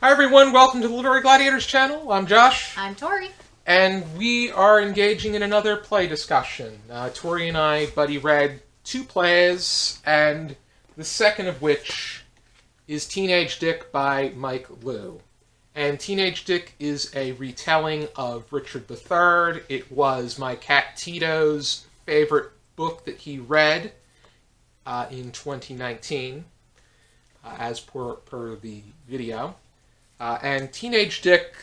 Hi everyone, welcome to the Literary Gladiators channel. I'm Josh. I'm Tori. And we are engaging in another play discussion. Tori and I buddy read two plays, and the second of which is Teenage Dick by Mike Liu. And Teenage Dick is a retelling of Richard III. It was my cat Tito's favorite book that he read in 2019, as per the video. And Teenage Dick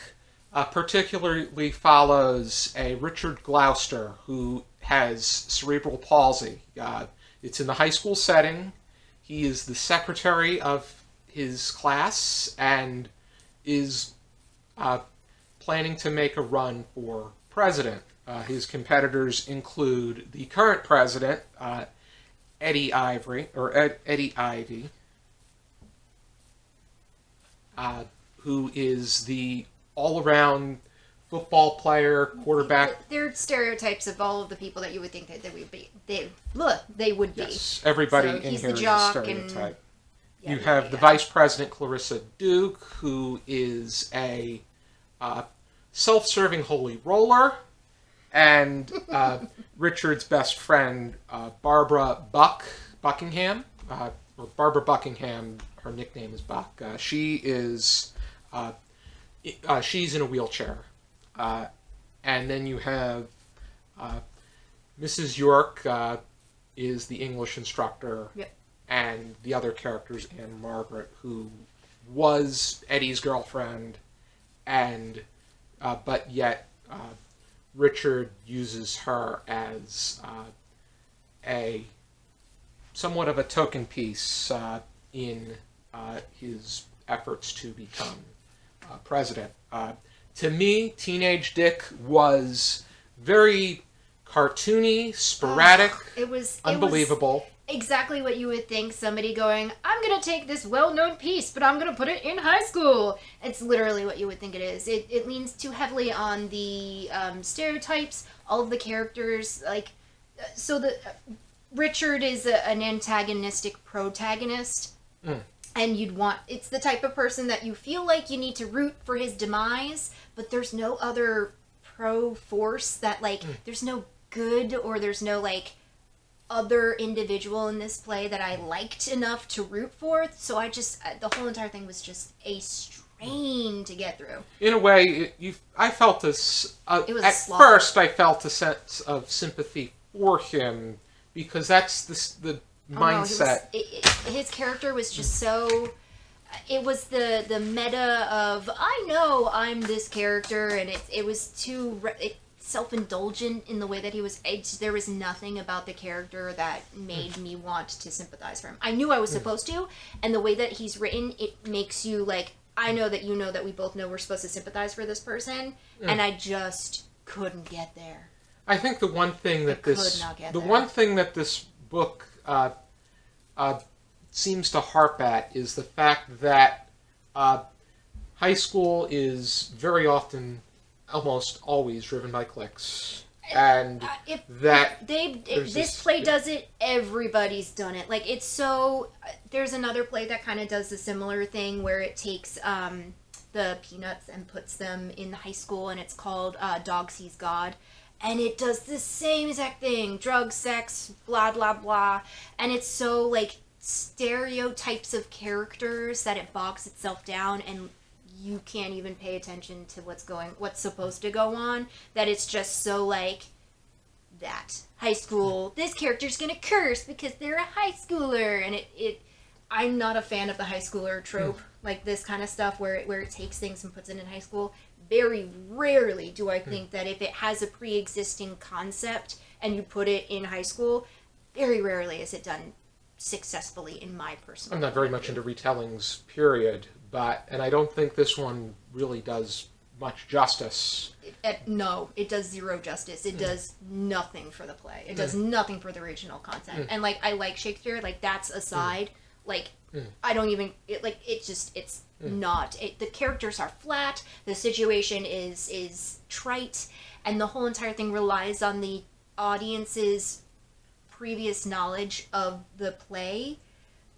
particularly follows a Richard Gloucester who has cerebral palsy. It's in the high school setting. He is the secretary of his class and is planning to make a run for president. His competitors include the current president, Eddie Ivy, who is the all-around football player, quarterback. They're stereotypes of all of the people that you would think that they would be. They would be. Yes, everybody So in he's here the is a jock stereotype. Yeah, You have the vice president, Clarissa Duke, who is a self-serving holy roller, and Richard's best friend, Barbara Buckingham, or Barbara Buckingham. Her nickname is Buck. She is she's in a wheelchair, and then you have Mrs. York is the English instructor. Yep. And the other characters, Anne Margaret, who was Eddie's girlfriend, and but yet Richard uses her as a somewhat of a token piece in his efforts to become president. To me, Teenage Dick was very cartoony, sporadic, unbelievable. Exactly what you would think, somebody going, I'm going to take this well-known piece, but I'm going to put it in high school. It's literally what you would think it is. It leans too heavily on the stereotypes, all of the characters, Richard is an antagonistic protagonist, and it's the type of person that you feel like you need to root for his demise, but there's no other pro-force that, there's no good, or there's no, other individual in this play that I liked enough to root for. So the whole entire thing was just a strain to get through. In a way, I felt this. It was at first, I felt a sense of sympathy for him because that's the mindset. His character was just so. It was the meta of I know I'm this character, and it was too. Self-indulgent in the way that he was. There was nothing about the character that made me want to sympathize for him. I knew I was supposed to, and the way that he's written, it makes you I know that you know that we both know we're supposed to sympathize for this person, and I just couldn't get there. I think the one thing that this book seems to harp at is the fact that high school is very often, almost always, driven by cliques, and this play does it. Everybody's done it. It's so. There's another play that kind of does a similar thing where it takes the Peanuts and puts them in high school, and it's called Dog Sees God, and it does the same exact thing: drugs, sex, blah blah blah, and it's so stereotypes of characters that it bogs itself down, and you can't even pay attention to what's supposed to go on, that it's just so that high school, this character's gonna curse because they're a high schooler, and I'm not a fan of the high schooler trope, this kind of stuff where it takes things and puts it in high school. Very rarely do I think that if it has a pre-existing concept and you put it in high school, very rarely is it done successfully, in my personal I'm not very much into retellings, period. And I don't think this one really does much justice. No, it does zero justice. It does nothing for the play. It does nothing for the original content. And I like Shakespeare. That's aside. I don't even. It's not. The characters are flat. The situation is trite, and the whole entire thing relies on the audience's previous knowledge of the play.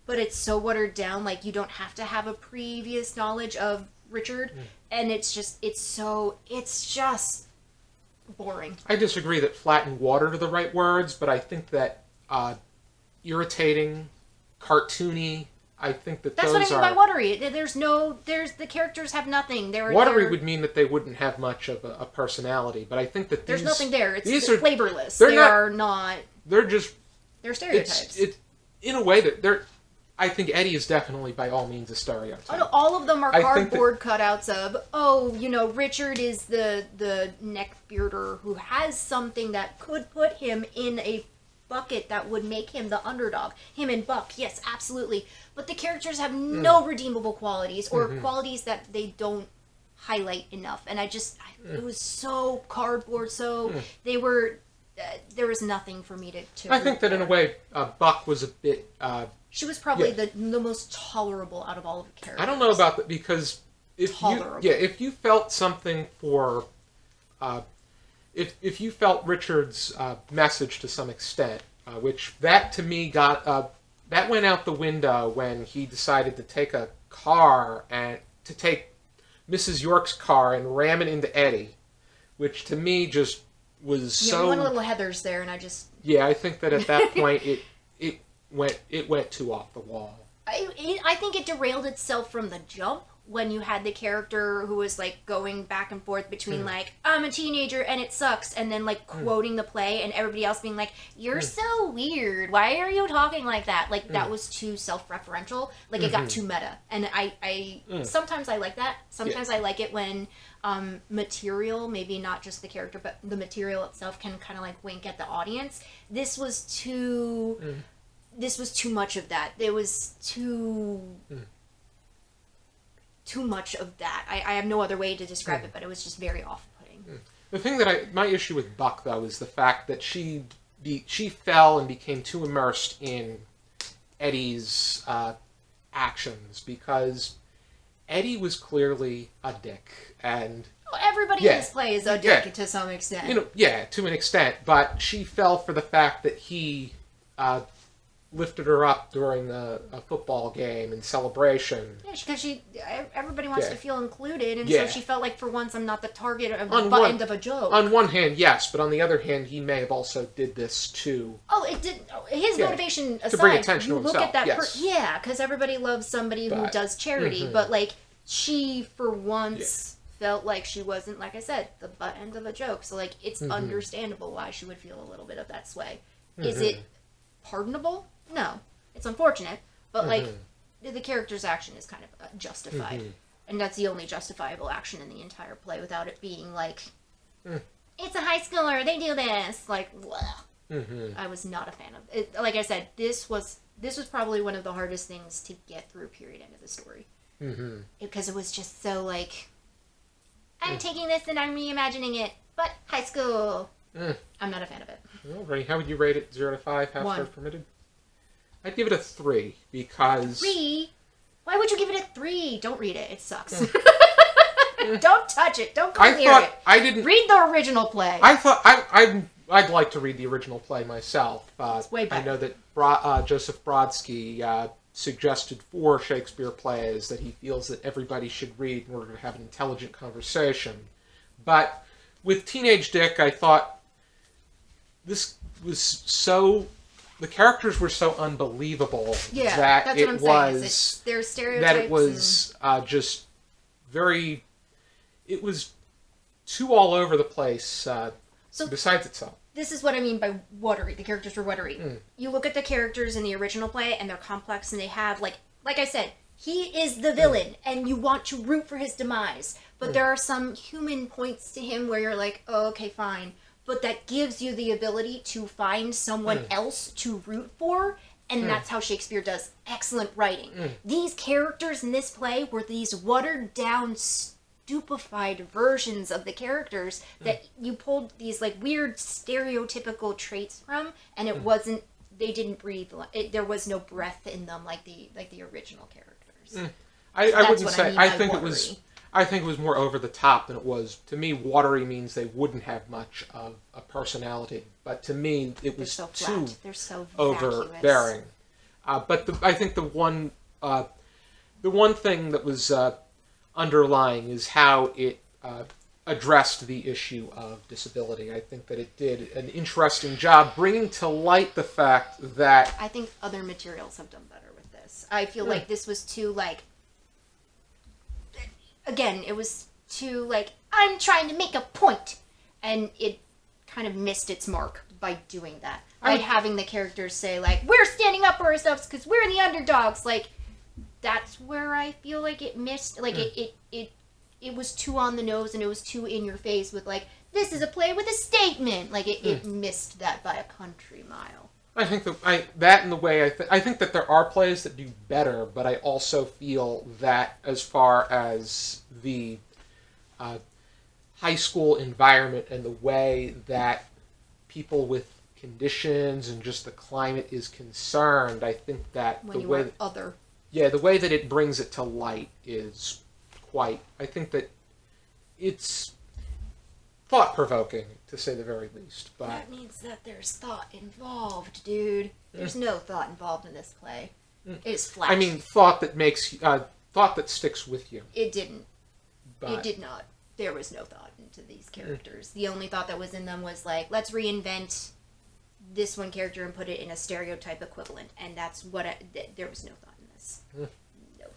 But it's so watered down, you don't have to have a previous knowledge of Richard, and it's just boring. I disagree that flat and watered are the right words, but I think that irritating, cartoony, I think that That's those what I mean by watery. The characters have nothing. Watery would mean that they wouldn't have much of a personality, but I think that there's nothing there. It's are flavorless. They're stereotypes. It's in a way that they're. I think Eddie is definitely by all means a stereotype. Oh, no, all of them are cardboard cutouts of, Richard is the neckbearder who has something that could put him in a bucket that would make him the underdog. Him and Buck, yes, absolutely. But the characters have no redeemable qualities or qualities that they don't highlight enough. And it was so cardboard, they were, there was nothing for me to I think that in a way, Buck was a bit... she was probably the most tolerable out of all of the characters. I don't know about that, because if you felt something for... If you felt Richard's message to some extent, which that to me that went out the window when he decided to take a car and to take Mrs. York's car and ram it into Eddie, which to me just was so... one little Heathers there, and I just... Yeah, I think that at that point it went too off the wall. I think it derailed itself from the jump when you had the character who was like going back and forth between like, I'm a teenager and it sucks, and then like quoting the play, and everybody else being like, you're so weird, why are you talking like that? Like that was too self-referential. Like it got too meta, and I sometimes I like that. Sometimes I like it when material, maybe not just the character, but the material itself can kind of like wink at the audience. This was too much of that. There was too much of that. I have no other way to describe it, but it was just very off-putting. The thing that my issue with Buck, though, is the fact that she fell and became too immersed in Eddie's actions, because Eddie was clearly a dick, and... Well, everybody in this play is a dick to some extent. To an extent, but she fell for the fact that he lifted her up during a football game in celebration. Yeah, because everybody wants to feel included, and so she felt like for once I'm not the target of the butt end of a joke. On one hand, yes, but on the other hand, he may have also did this to... Oh, it did. His motivation aside, to bring attention to look himself. At that. Because everybody loves somebody who does charity, but like she for once felt like she wasn't, like I said, the butt end of a joke. So like it's understandable why she would feel a little bit of that sway. Is it pardonable? No, it's unfortunate, but like the character's action is kind of justified, and that's the only justifiable action in the entire play, without it being like it's a high schooler, they do this, like I was not a fan of it. Like I said, this was probably one of the hardest things to get through. Period. End of the story, because it was just so like I'm taking this and I'm reimagining it, but high school. I'm not a fan of it. Well, Ray, how would you rate it? 0 to 5, half star permitted? I'd give it a 3, because... 3? Why would you give it a 3? Don't read it. It sucks. Don't touch it. Don't come near it. I didn't... Read the original play. I thought... I'd like to read the original play myself. It's way better. I know that Joseph Brodsky suggested 4 Shakespeare plays that he feels that everybody should read in order to have an intelligent conversation. But with Teenage Dick, I thought this was so... The characters were so unbelievable that it was... Their stereotypes. That it was just very... It was too all over the place, besides itself. This is what I mean by watery. The characters were watery. You look at the characters in the original play, and they're complex, and they have, like I said, he is the villain, and you want to root for his demise. But there are some human points to him where you're like, oh, okay, fine. But that gives you the ability to find someone else to root for, and that's how Shakespeare does excellent writing. These characters in this play were these watered-down, stupefied versions of the characters that you pulled these like weird stereotypical traits from, and it wasn't. They didn't breathe. There was no breath in them like the original characters. I wouldn't say. I think it was. I think it was more over the top than it was. To me, watery means they wouldn't have much of a personality. But to me, it was too overbearing. But I think the one thing that was underlying is how it addressed the issue of disability. I think that it did an interesting job bringing to light the fact that... I think other materials have done better with this. I feel like this was too, like... Again, it was too, like, I'm trying to make a point! And it kind of missed its mark by doing that. By having the characters say, like, we're standing up for ourselves because we're the underdogs. Like, that's where I feel like it missed. Like, it was too on the nose and it was too in your face with, like, this is a play with a statement. Like, it missed that by a country mile. I think that in the way I think that there are plays that do better, but I also feel that as far as the high school environment and the way that people with conditions and just the climate is concerned, I think that the way that it brings it to light is quite... I think that it's thought-provoking, to say the very least. But that means that there's thought involved, dude. There's no thought involved in this play. It's flat. I mean, thought that sticks with you. It didn't. But it did not. There was no thought into these characters. The only thought that was in them was, like, let's reinvent this one character and put it in a stereotype equivalent. And that's what there was no thought in this. No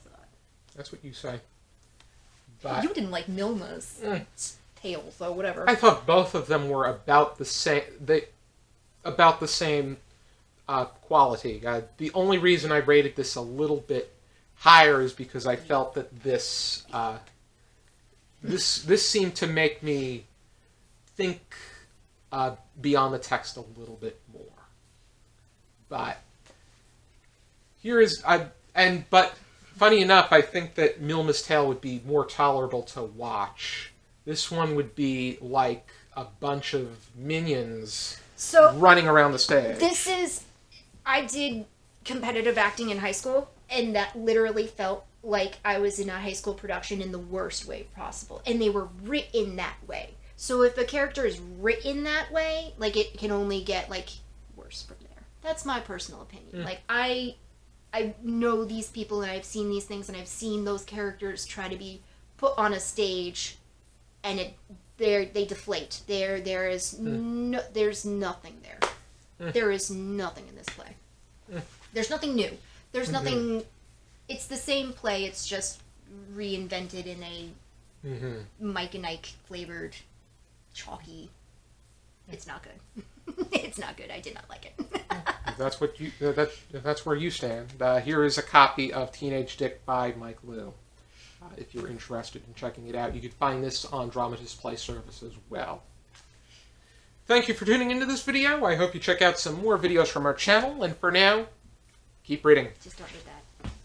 thought. That's what you say. But you didn't like Milma's tale, so whatever. I thought both of them were about the same. Quality. The only reason I rated this a little bit higher is because I felt that this seemed to make me think beyond the text a little bit more. But but funny enough, I think that Milma's Tale would be more tolerable to watch. This one would be like a bunch of minions running around the stage. I did competitive acting in high school, and that literally felt like I was in a high school production in the worst way possible. And they were written that way. So if a character is written that way, like, it can only get, like, worse from there. That's my personal opinion. Like, I know these people, and I've seen these things, and I've seen those characters try to be put on a stage, and they deflate. There's nothing there. There is nothing in this play. There's nothing new. There's nothing... It's the same play, it's just reinvented in a Mike and Ike flavored, chalky... It's not good. It's not good. I did not like it. That's where you stand. Here is a copy of Teenage Dick by Mike Liu. If you're interested in checking it out, you can find this on Dramatist Play Service as well. Thank you for tuning into this video. I hope you check out some more videos from our channel, and for now, keep reading. Just don't do that.